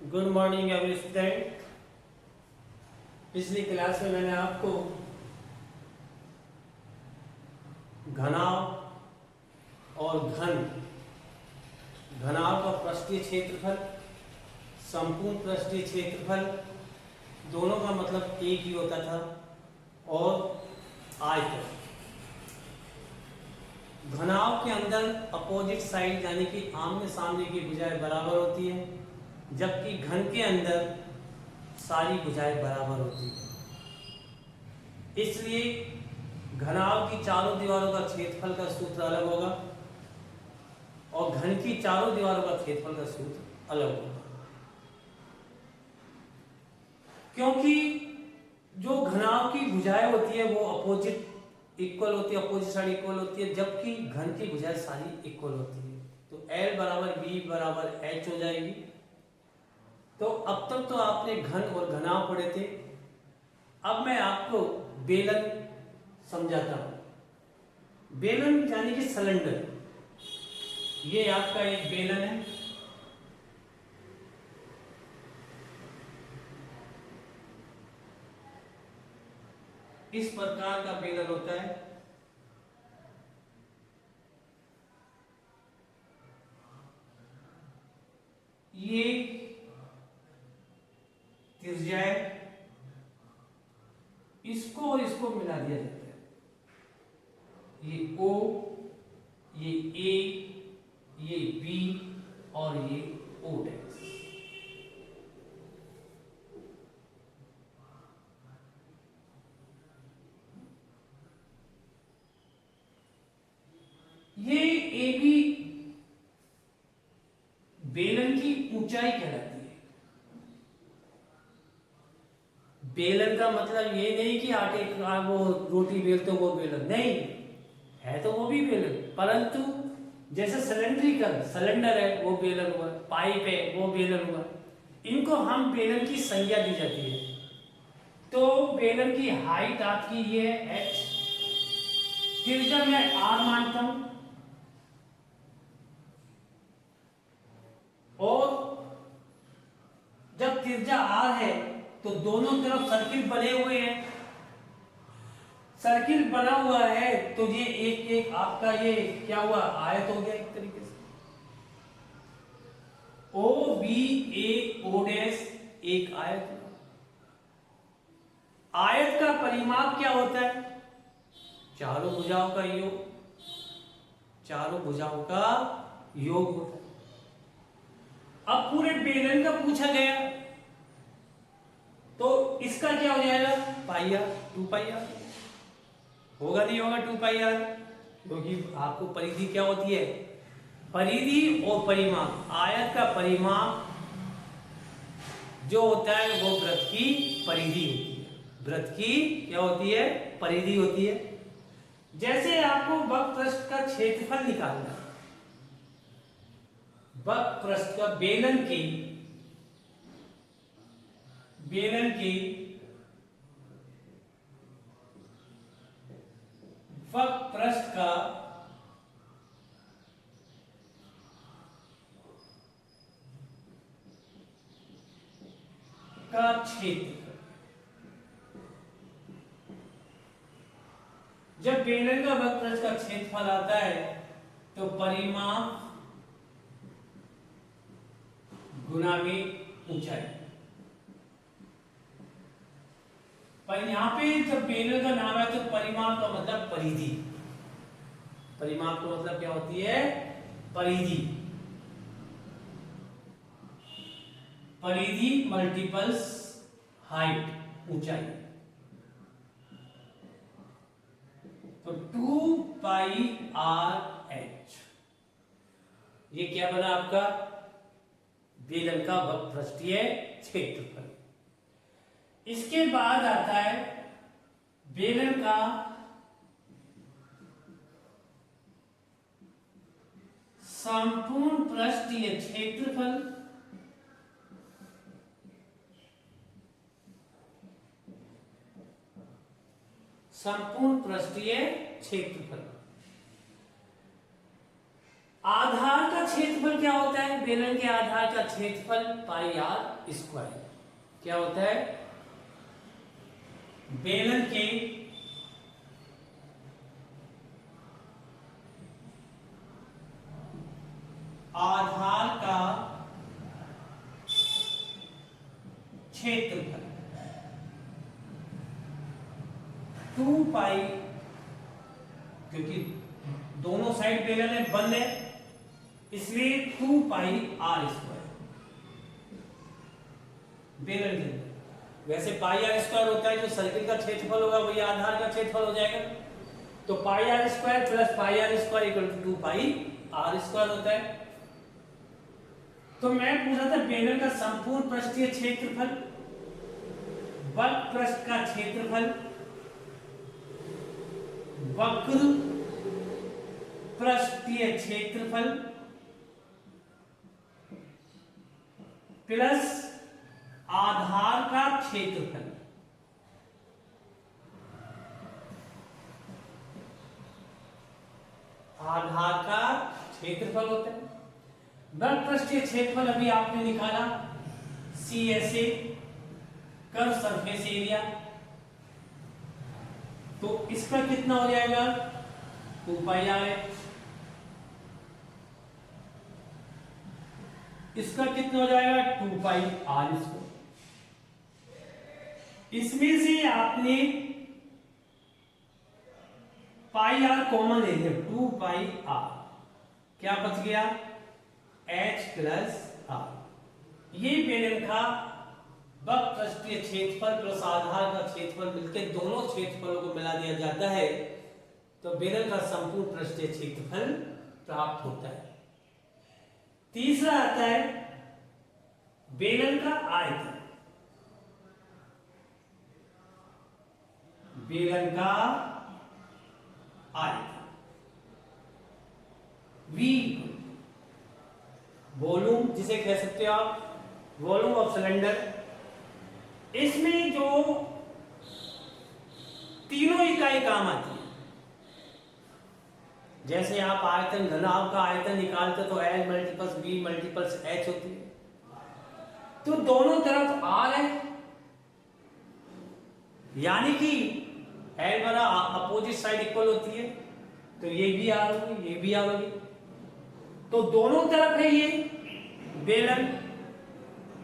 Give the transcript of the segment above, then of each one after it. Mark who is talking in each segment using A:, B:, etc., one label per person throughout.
A: Good morning every student. पिछली class में मैंने आपको घनाभ और घनाभ का पृष्ठीय क्षेत्रफल, संपूर्ण पृष्ठीय क्षेत्रफल दोनों का मतलब एक ही होता था और आयतन। घनाभ के अंदर अपोजिट साइड यानी कि आमने सामने की भुजाएं बराबर होती है, जबकि घन के अंदर सारी भुजाएं बराबर होती है। इसलिए घनाभ की चारों दीवारों का क्षेत्रफल का सूत्र अलग होगा और घन की चारों दीवारों का क्षेत्रफल का सूत्र अलग होगा, क्योंकि जो घनाभ की भुजाएं होती है वो अपोजिट इक्वल होती है, अपोजिट साइड इक्वल होती है, जबकि घन की भुजाएं सारी इक्वल होती है। तो L बराबर B बराबर H हो जाएगी। तो अब तक तो आपने घन और घनाभ पढ़े थे। अब मैं आपको बेलन समझाता हूं। बेलन यानी कि सिलेंडर, ये आपका एक बेलन है। इस प्रकार का बेलन होता है। ये त्रिज्या है, इसको और इसको मिला दिया जाता है। ये O, ये A, ये B और ये O डैश। ये AB बेलन की ऊंचाई कहलाती है। बेलन का मतलब ये नहीं कि आटे का वो रोटी बेलते वो बेलन नहीं है, तो वो भी बेलन, परंतु जैसे सिलेंड्रिकल सिलेंडर है वो बेलन हुआ, पाइप है वो बेलन हुआ, इनको हम बेलन की संज्ञा दी जाती है। तो बेलन की हाइट आपकी ये है h, त्रिज्या मैं r मानता हूं, और जब त्रिज्या r है तो दोनों तरफ सर्किल बने हुए हैं। सर्किल बना हुआ है तो ये एक एक आपका ये क्या हुआ, आयत हो गया एक तरीके से। O B A O dash एक आयत। आयत का परिमाप क्या होता है? चारों भुजाओं का योग, चारों भुजाओं का योग होता है। अब पूरे बेलन का पूछा गया तो इसका क्या हो जाएगा, पाई आर, 2 पाई आर होगा, नहीं होगा 2 पाई आर, क्योंकि आपको परिधि क्या होती है, परिधि और परिमाप। आयत का परिमाप जो होता है वो वृत्त की परिधि होती है, वृत्त की क्या होती है, परिधि होती है। जैसे आपको वक्रपृष्ठ का क्षेत्रफल निकालना है, वक्रपृष्ठ का बेलन की वक्रपृष्ठ का क्षेत्रफल, जब बेलन का वक्रपृष्ठ का क्षेत्रफल आता है तो परिमाप गुना में ऊंचाई। पर यहां पे जब बेलन का नाम है तो परिमाप का मतलब परिधि, परिमाप का मतलब क्या होती है, परिधि। परिधि मल्टीपल्स हाइट, ऊंचाई। तो 2 पाई आर एच, ये क्या बना आपका, बेलन का वक्रपृष्ठीय क्षेत्रफल। इसके बाद आता है बेलन का संपूर्ण पृष्ठीय क्षेत्रफल, संपूर्ण पृष्ठीय क्षेत्रफल। आधार का क्षेत्र क्षेत्रफल क्या होता है? बेलन के आधार का क्षेत्रफल पाई आर स्क्वायर। क्या होता है? बेलन के आधार का क्षेत्रफल 2 पाई, क्योंकि दोनों साइड बेलन है, बंद है, इसलिए 2 पाई आर स्क्वायर बेलन के अंदर। वैसे पाई आर स्क्वायर होता है, जो सर्किल का क्षेत्रफल होगा वही आधार का क्षेत्रफल हो जाएगा। तो pi are square plus pi are square equal to 2 pi are square होता है। तो मैं पूछा था बेलन का संपूर्ण पृष्ठीय क्षेत्रफल, वक्र पृष्ठ का क्षेत्रफल, वक्र पृष्ठीय क्षेत्रफल प्लस आधार का क्षेत्रफल। आधार का क्षेत्रफल होता है। वक्र पृष्ठीय क्षेत्रफल अभी आपने निकाला, CSA कर्व सरफेस एरिया, तो इसका कितना हो जाएगा? 2 पाई आर एच। इसका कितना हो जाएगा? 2 पाई आर स्क्वायर। इसमें से आपने पाई आर कॉमन ले लिया, 2 पाई आर, क्या बच गया? H plus R. ये बेलन का वक्र पृष्ठीय क्षेत्रफल प्लस आधार का क्षेत्रफल मिलकर दोनों क्षेत्रफलों को मिला दिया जाता है, तो बेलन का संपूर्ण पृष्ठीय क्षेत्रफल प्राप्त होता है। तीसरा आता है बेलन का आयतन। बेलन का आयतन V वॉल्यूम जिसे कह सकते हो आप, वॉल्यूम ऑफ सिलेंडर। इसमें जो तीनों इकाई काम आती है, जैसे आप आयतन घनाभ का आयतन निकालते तो L multiples B multiples H होती है, तो दोनों तरफ R है, यानी कि L बना अपोजिट साइड इक्वल होती है, तो ये भी R होगी, ये भी R होगी, तो दोनों तरफ है ये बेलन,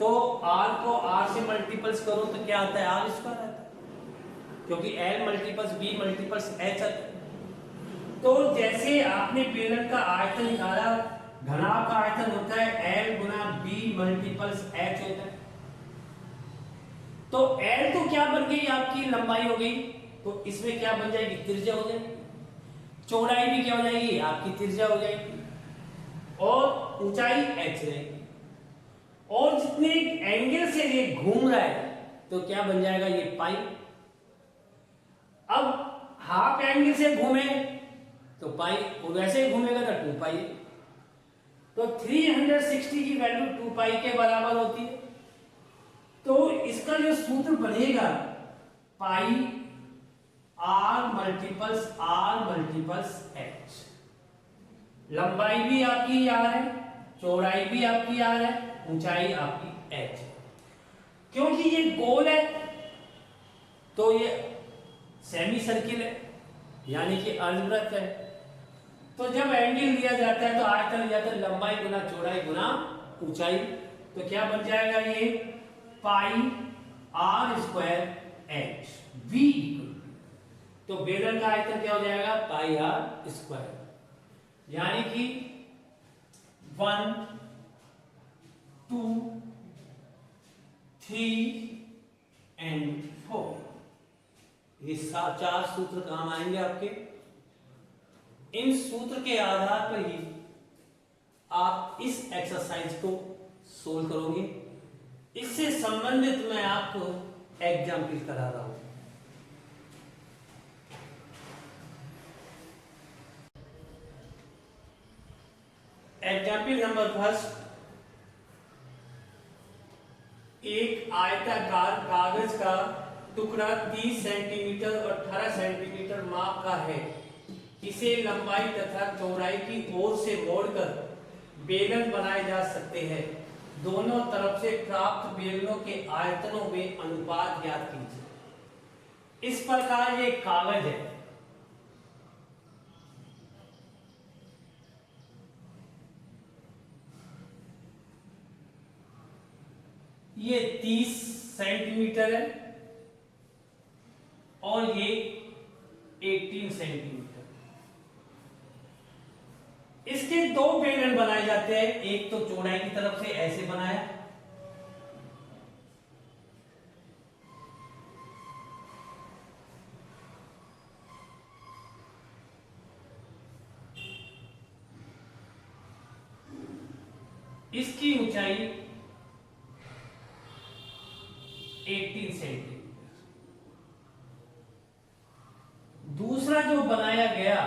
A: तो R को R से मल्टीपल्स करो तो क्या आता है? R स्क्वायर आता है, क्योंकि L multiples B multiples H आता है। तो जैसे आपने बेलन का आयतन निकाला, घनाभ का आयतन होता है L गुना B मल्टीपल्स H होता है, तो L तो क्या बन गई? आपकी लंबाई हो गई, तो इसमें क्या बन जाएगी? त्रिज्या हो जाएगी। चौड़ाई भी क्या हो जाएगी? आपकी त्रिज्या हो जाएगी, और ऊंचाई H रहेगी, और जितने एंगल से ये घूम रहा है तो क्या बन जाएगा? ये पाई। अब हाफ एंगल से घूमे तो पाई, और वैसे ही घूमेगा तो 2 पाई। तो 360 की वैल्यू 2 पाई के बराबर होती है। तो इसका जो सूत्र बनेगा, पाई R मल्टीपल्स H। लंबाई भी आपकी R है, चौड़ाई भी आपकी R है, ऊंचाई आपकी H। क्योंकि ये गोल है तो ये सेमी सर्किल है, यानी कि अर्धवृत्त है, तो जब एंगल लिया जाता है तो आयतन लिया जाता है लंबाई गुना चौड़ाई गुना ऊंचाई, तो क्या बन जाएगा? ये पाई R स्क्वायर H V। तो बेलन का आयतन क्या हो जाएगा? पाई R स्क्वायर, यानी कि 1 2 3 एंड 4, ये 4 सूत्र काम आएंगे आपके। इन सूत्र के आधार पर ही आप इस एक्सरसाइज को सोल्व करोगे। इससे संबंधित मैं आपको एग्जाम्पल करा रहा हूं। एग्जाम्पल नंबर फर्स्ट, एक आयताकार कागज का टुकड़ा 30 सेंटीमीटर और 18 सेंटीमीटर माप का है। इसे लंबाई तथा चौड़ाई की ओर से मोड़कर बेलन बनाए जा सकते हैं। दोनों तरफ से प्राप्त बेलनों के आयतनों में अनुपात ज्ञात कीजिए। इस प्रकार ये कागज है, ये 30 सेंटीमीटर है और ये 18 सेंटीमीटर। इसके दो बेलन बनाए जाते हैं, एक तो चौड़ाई की तरफ से ऐसे बनाया, इसकी ऊंचाई 18 सेंटीमीटर। दूसरा जो बनाया गया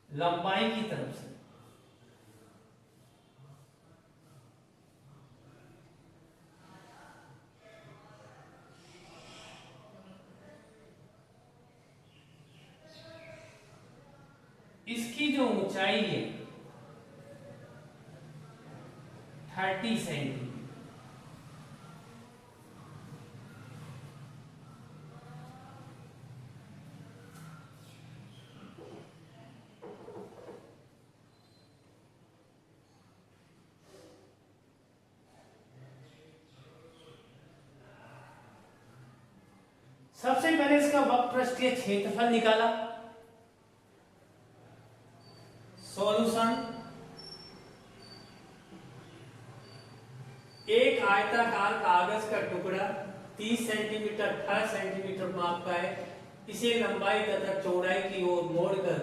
A: लंबाई की तरफ से, इसकी जो ऊंचाई है 30 सेंटीमीटर। सबसे पहले इसका वक्रपृष्ठीय क्षेत्रफल निकाला। सॉल्यूशन, एक आयताकार कागज का टुकड़ा 30 सेंटीमीटर 18 सेंटीमीटर माप का है। इसे लंबाई तथा चौड़ाई की ओर मोड़कर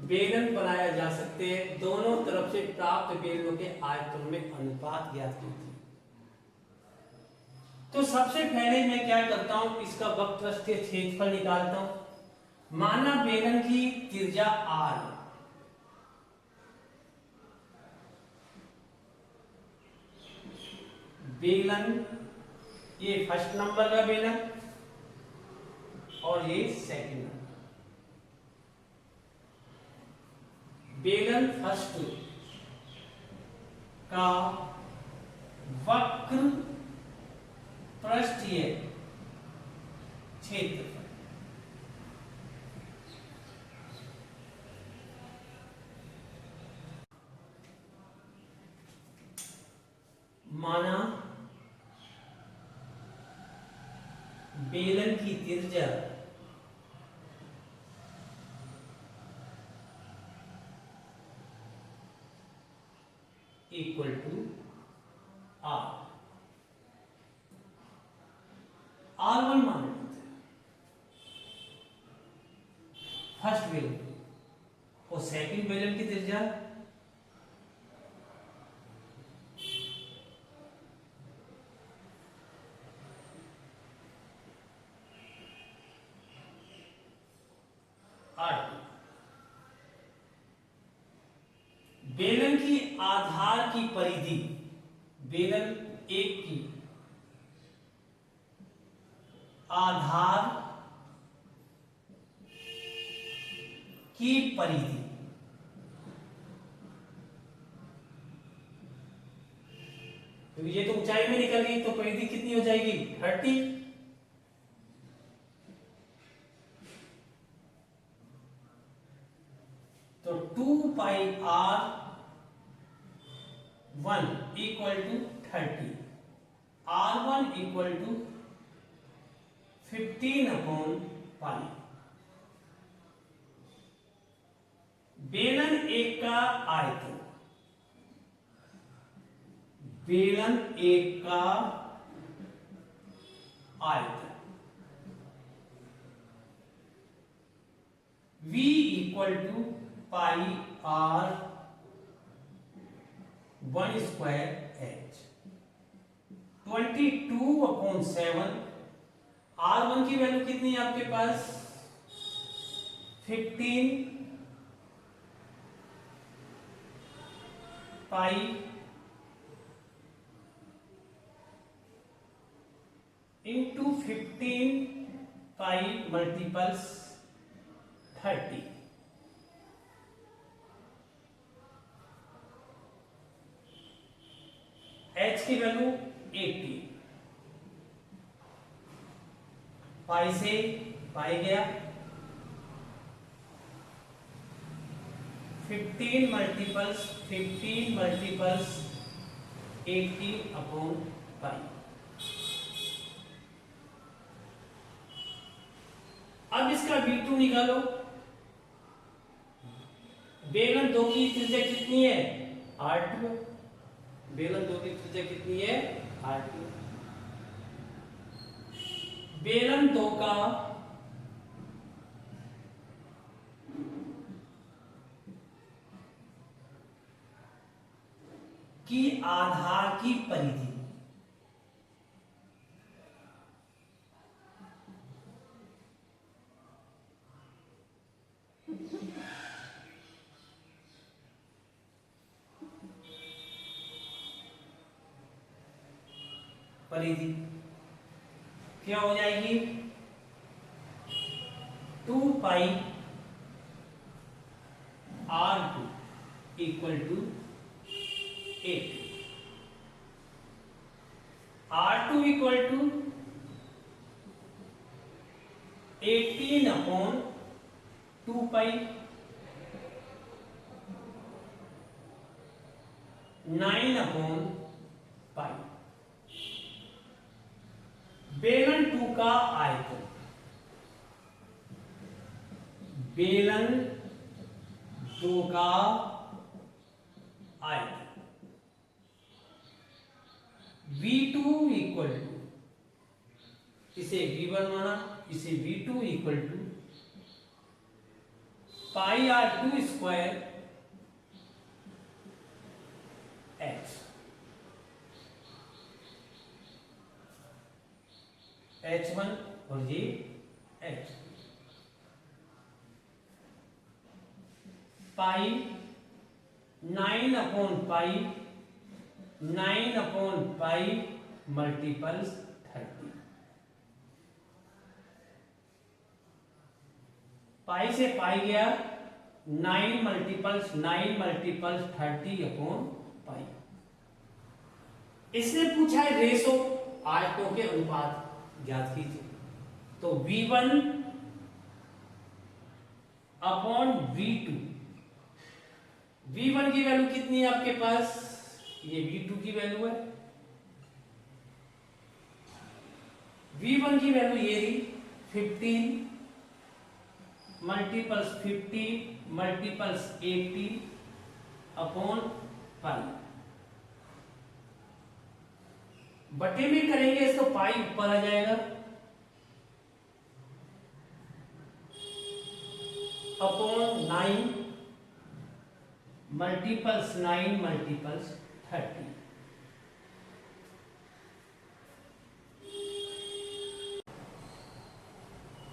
A: बेलन बनाया जा सकते हैं। दोनों तरफ से प्राप्त बेलनों के आयतन में अनुपात ज्ञात कीजिए। तो सबसे पहले मैं क्या करता हूं, इसका वक्रपृष्ठीय क्षेत्रफल निकालता हूं। माना बेलन की त्रिज्या r, बेलन ये फर्स्ट नंबर का बेलन और ये सेकंड नंबर। बेलन फर्स्ट का वक्र पृष्ठीय क्षेत्रफल माना बेलन की त्रिज्या इक्वल टू r, R1 मान लेते हैं फर्स्ट बेलन और सेकंड बेलन की त्रिज्या R2। बेलन की आधार की परिधि, बेलन एक की आधार की परिधि तो ये तो ऊंचाई में निकल गई, तो परिधि कितनी हो जाएगी 30। तो 2 pi r1 equal to 30, r1 equal टू 15/पाई। बेलन एक का आयतन, बेलन एक का आयतन v equal to pi r1 square h, 22/7। R1 की वैल्यू कितनी है आपके पास 15 pi into 15 pi multiples 30। h की वैल्यू 80, पाई से पाई गया, 15 मल्टीपल्स 80 अपॉन पाई। अब इसका V2 निकालो। बेलन 2 की त्रिज्या कितनी है? R2। बेलन 2 की त्रिज्या कितनी है? R2। बेलन 2 का की आधार की परिधि क्या हो जाएगी? 2 pi R2 equal to 8। R2 equal to 18 upon 2 pi, 9 upon pi. बेलन 2 का आयतन, बेलन 2 का आयतन V2 इक्वल टू, इसे V1 माना, इसे V2 equal to pi R2 square H, H1 और ये H, pi 9 upon pi, 9 upon pi multiples 30। Pi से पाई गया, 9 मल्टीपल्स 30 अपॉन पाई। इसने पूछा है रेशो, आयतों के अनुपात ज्ञात कीजिए। तो V1 अपॉन V2, V1 की वैल्यू कितनी है आपके पास? ये V2 की वैल्यू है। V1 की वैल्यू ये रही 15 मल्टीपल्स 80 अपॉन पाई। बटे में करेंगे इसको, पाई ऊपर आ जाएगा, अपॉन 9 मल्टीपल्स 30।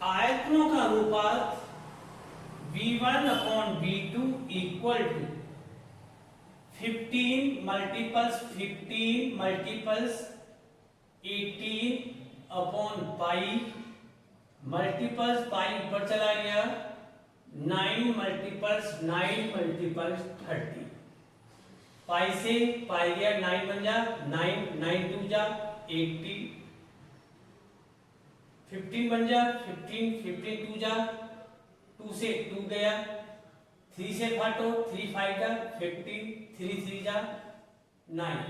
A: आयतनों का अनुपात V1 upon V2 equal to 15 multiples 18 upon pi, multiples pi ऊपर चला गया, 9 मल्टीपल्स 30। पाई से पाई गया, 9 बन जा, 9 2 जा 80, 15 बन जा, 15 2 जा, 2 से 2 गया, 3 से फाटो, 3 5 जा 15, 3 3 जा 9।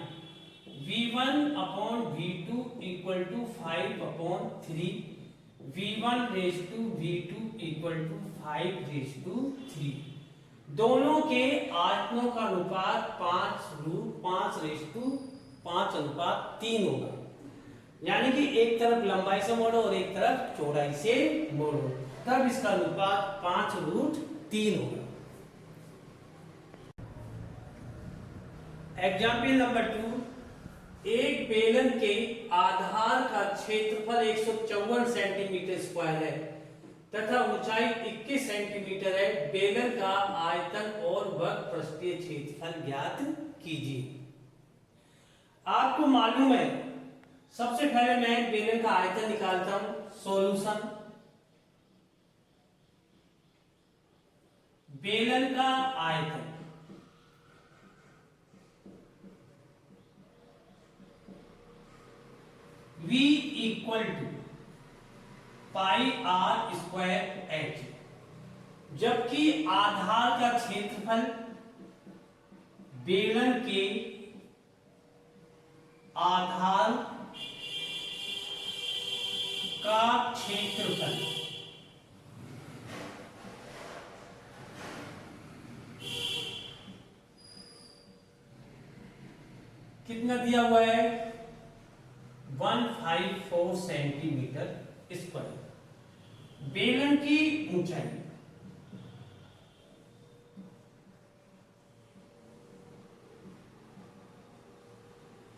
A: V1 upon V2 equal to 5 upon 3, V1 raise to V2 equal to 5 raise to 3। दोनों के आयतनों का अनुपात 5 रेज टू 5 अनुपात 3 होगा। यानी कि एक तरफ लंबाई से मोड़ो और एक तरफ चौड़ाई से मोड़ो, तब इसका अनुपात 5√3 होगा। एग्जाम्पल नंबर 2, एक बेलन के आधार का क्षेत्रफल 154 सेंटीमीटर स्क्वायर है तथा ऊंचाई 21 सेंटीमीटर है। बेलन का आयतन और वर्ग पृष्ठीय क्षेत्रफल ज्ञात कीजिए। आपको मालूम है, सबसे पहले मैं बेलन का आयतन निकालता हूं। सॉल्यूशन, बेलन का आयतन V equal to pi are square H, जबकि आधार का क्षेत्रफल बेलन के आधार का क्षेत्रफल कितना दिया हुआ है 154 सेंटीमीटर स्क्वायर। बेलन की ऊंचाई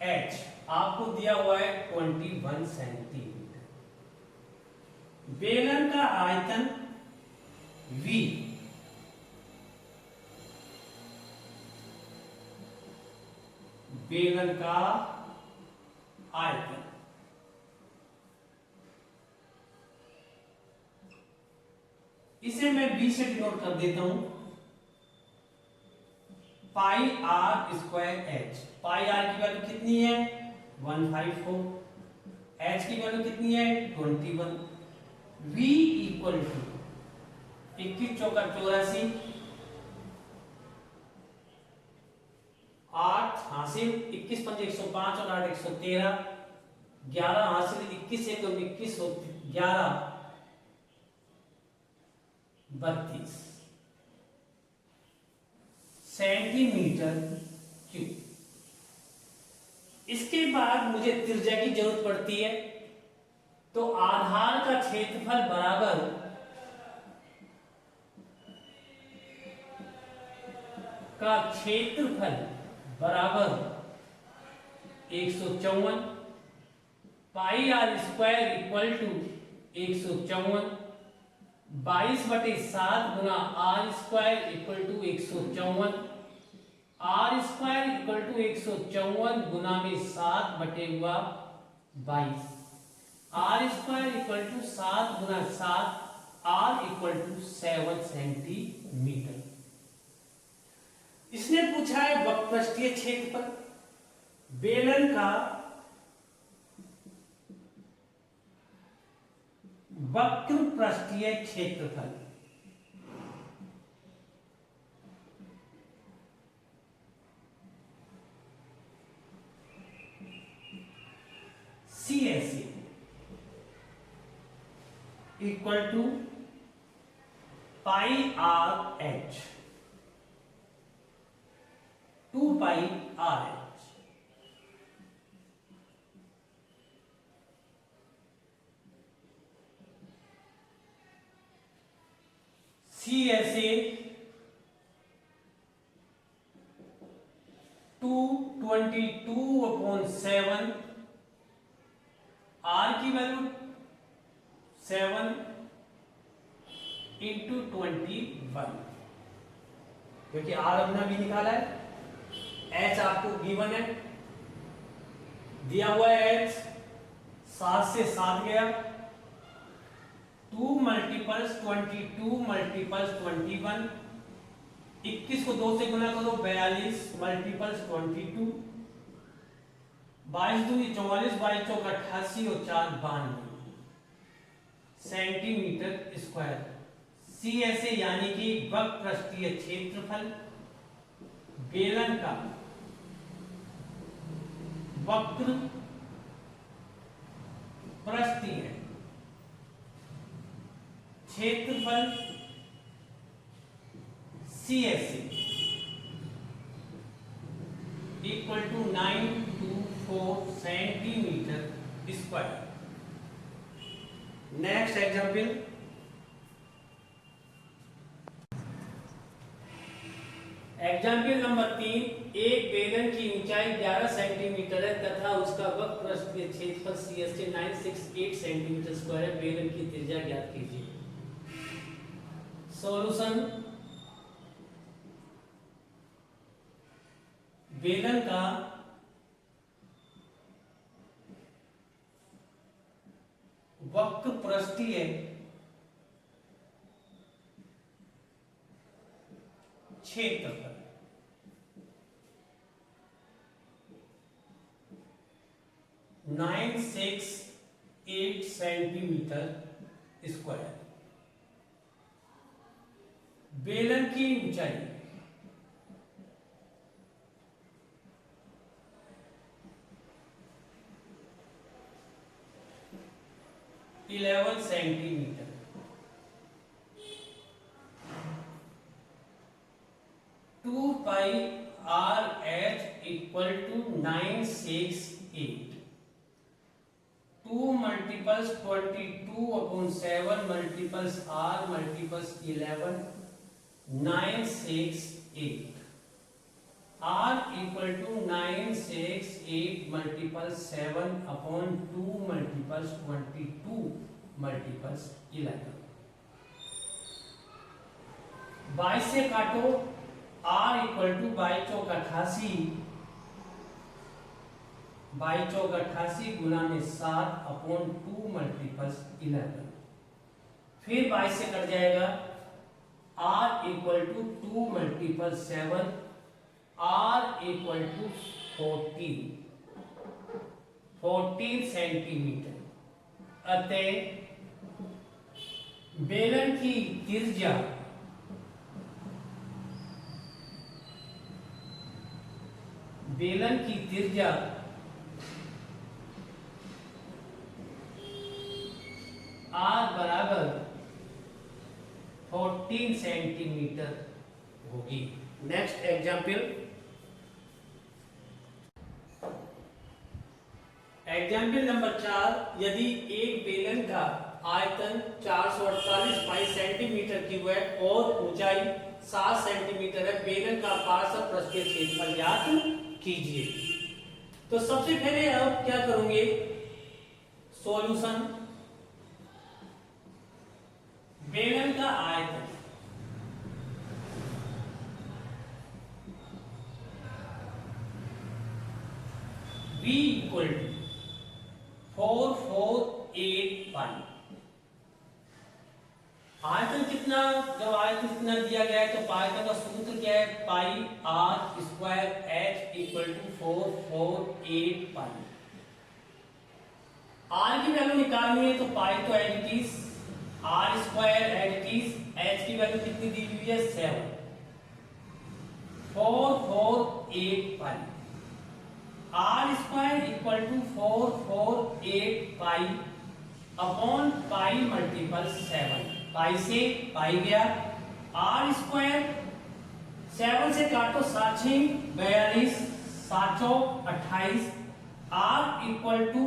A: H आपको दिया हुआ है 21 सेंटीमीटर। बेलन का आयतन V बेलन का आयतन इसे मैं B से डिनोट कर देता हूं, pi are square h. Pi r की वैल्यू कितनी है 154, एच की वैल्यू कितनी है 21। V इक्वल टू 21 चौका 84, 8 हासिल, 21 पंजे 105 और 8 113, 11 हासिल, 21 से 21 11 32 सेंटीमीटर क्यूब। इसके बाद मुझे त्रिज्या की जरूरत पड़ती है, तो आधार का क्षेत्रफल बराबर का क्षेत्रफल बराबर 154, pi are square equal to 154, 22/7 गुना r square equal to 154, r square equal to 154 गुना में 7/22, आर स्क्वायर इक्वल टू 7 गुना 7, आर इक्वल टू 7 सेंटीमीटर। इसने पूछा है वक्रपृष्ठीय क्षेत्रफल बेलन का वक्रपृष्ठीय क्षेत्रफल CSA equal to pi R H, 2 pi are H. CSA 222/7, R की वैल्यू 7 इंटू 21, क्योंकि R हमने भी निकाला है। H आपको गिवन है, दिया हुआ है H, 7 से 7 गया, 2 मल्टीपल्स 22 मल्टीपल्स 21, 21 को 2 से गुना करो 42 मल्टीपल्स 22, 22 दूनी 44, 22 चौक 88 और 4 92 सेंटीमीटर स्क्वायर। CSA यानी कि वक्रपृष्ठीय क्षेत्रफल बेलन का वक्रपृष्ठीय क्षेत्रफल CSA equal to 924 centimetre square. Next example, example number 3, एक बेलन की ऊंचाई 11 सेंटीमीटर है तथा उसका वक्रपृष्ठीय क्षेत्रफल CSA 968 सेंटीमीटर स्क्वायर है। बेलन की त्रिज्या ज्ञात कीजिए। सॉल्यूशन, बेलन का वक्रपृष्ठीय क्षेत्रफल 968 8 सेंटीमीटर स्क्वायर। बेलन की ऊंचाई 11 centimetre. Two pi are H equal to 968। 2 multiples 22 upon 7 multiples R multiples 11 968। R equal to 968 multiples 7 upon 2 multiples 22 multiples 11। 22 से काटो, R equal to 22 चौक 88, 22 चौक 88 गुना में 7 अपॉन 2 मल्टीपल्स 11। फिर 22 से कट जाएगा, R equal to 2 multiple 7, R equal to 14 centimetre. अतः बेलन की त्रिज्या R बराबर 14 सेंटीमीटर होगी। Next example number 4। यदि एक बेलन का आयतन 448 पाई सेंटीमीटर क्यूब है और ऊंचाई 7 सेंटीमीटर है, बेलन का पार्श्व पृष्ठीय क्षेत्रफल ज्ञात कीजिए। तो सबसे पहले अब क्या करोगे, सॉल्यूशन। बेलन का आयतन V इक्वल टू 448 पाई। आयतन कितना, जब आयतन कितना दिया गया है तो आयतन का सूत्र क्या है, pi are square h equal to 448 pi. R की वैल्यू निकालनी है तो पाई तो as it is, r square as it is, h की वैल्यू कितनी दी हुई है 7, 448 pi. Are square equal to 448 pi upon pi multiple 7। Pi से पाई गया, आर स्क्वायर 7 से काटो 7 42, 7 28, R equal to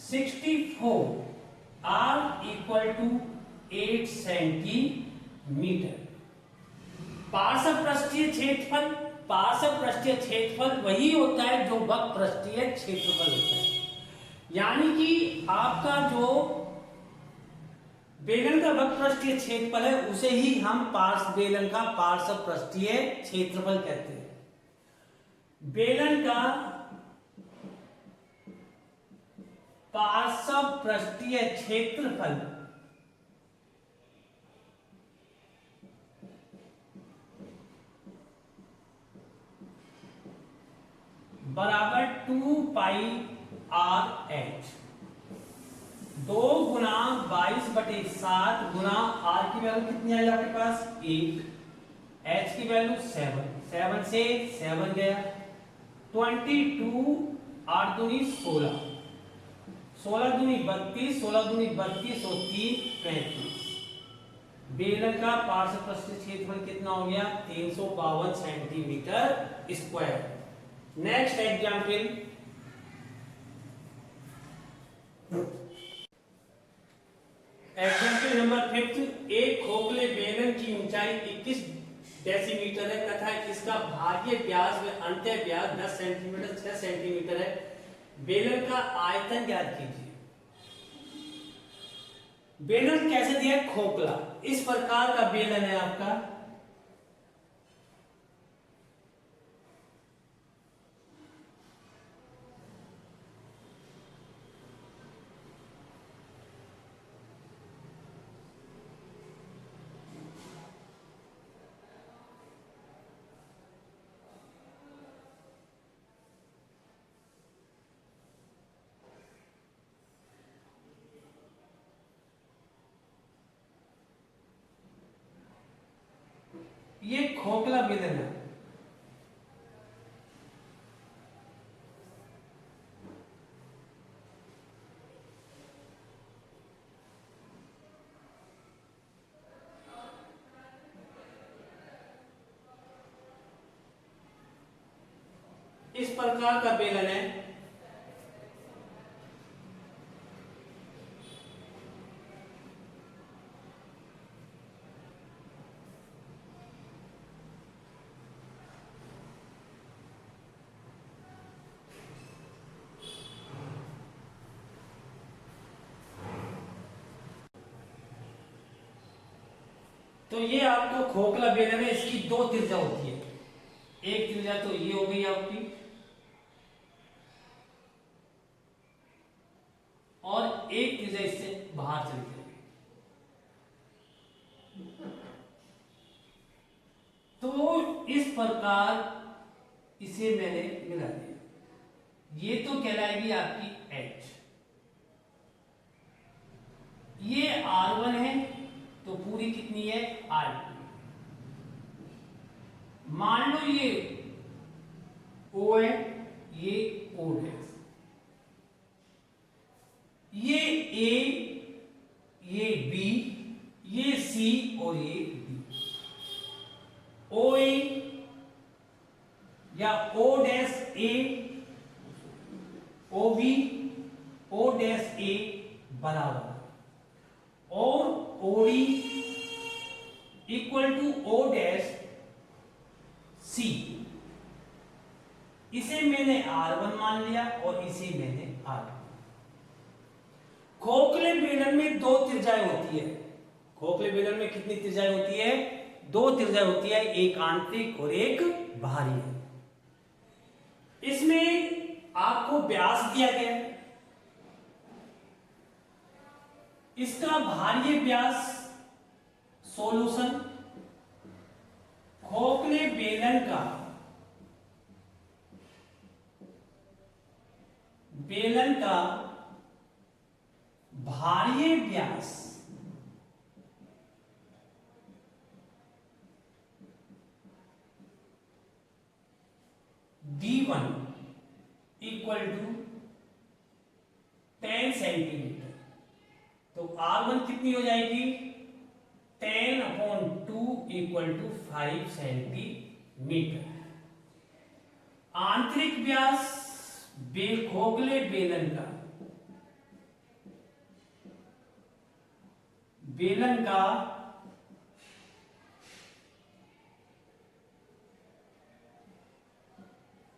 A: 64, R equal to 8 centimetre. पार्श्व पृष्ठीय क्षेत्रफल, पार्श्व पृष्ठीय क्षेत्रफल वही होता है जो वक्र पृष्ठीय क्षेत्रफल होता है। यानी कि आपका जो बेलन का वक्र पृष्ठीय क्षेत्रफल है उसे ही हम बेलन का पार्श्व पृष्ठीय क्षेत्रफल कहते हैं। बेलन का पार्श्व पृष्ठीय क्षेत्रफल बराबर 2 पाई आर एच। 2 गुना 22/7 गुना आर की वैल्यू कितनी आई आपके पास 1, एच की वैल्यू 7, 7 से 7 गया, 22, 8 दूनी 16, 16 दूनी 32, 16 दूनी 32 और 3 35। बेलन का पार्श्व पृष्ठीय क्षेत्रफल कितना हो गया 352 centimetre square. Next example, example number 5। एक खोखले बेलन की ऊंचाई 21 डेसीमीटर है तथा इसका भागीय व्यास व अंत्य व्यास 10 सेंटीमीटर 6 सेंटीमीटर है। बेलन का आयतन ज्ञात कीजिए। बेलन कैसे दिया, खोखला, इस प्रकार का बेलन है आपका। ये खोखला बेलन है। इस प्रकार का बेलन है। तो ये आपको खोखला बेलन है, इसकी दो त्रिज्या होती है। एक त्रिज्या तो ये हो गई आपकी, और एक त्रिज्या इससे बाहर चली जाएगी। तो इस प्रकार इसे मैंने मिला दिया। ये तो कहलाएगी आपकी H। ये R1 है, तो पूरी कितनी है R2। मान लो ये O है, ये O है, ये A, ये B, ये C और ये D। OA या O dash A, OB, O dash A बराबर, और OD equal to O dash C। इसे मैंने R1 मान लिया और इसे मैंने R2। खोखले बेलन में दो त्रिज्याएं होती है। खोखले बेलन में कितनी त्रिज्याएं होती है? दो त्रिज्याएं होती है, एक आंतरिक और एक बाहरी है। इसमें आपको व्यास दिया गया है, इसका बाहरी व्यास सॉल्यूशन, खोखले बेलन का बाहरी व्यास D1 इक्वल टू 10 सेंटीमीटर। तो R1 कितनी हो जाएगी? 10/2 इक्वल टू 5 सेंटीमीटर। आंतरिक व्यास खोखले बेलन का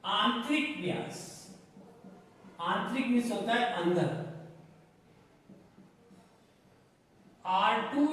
A: आंतरिक व्यास, आंतरिक मीन्स होता है अंदर, R2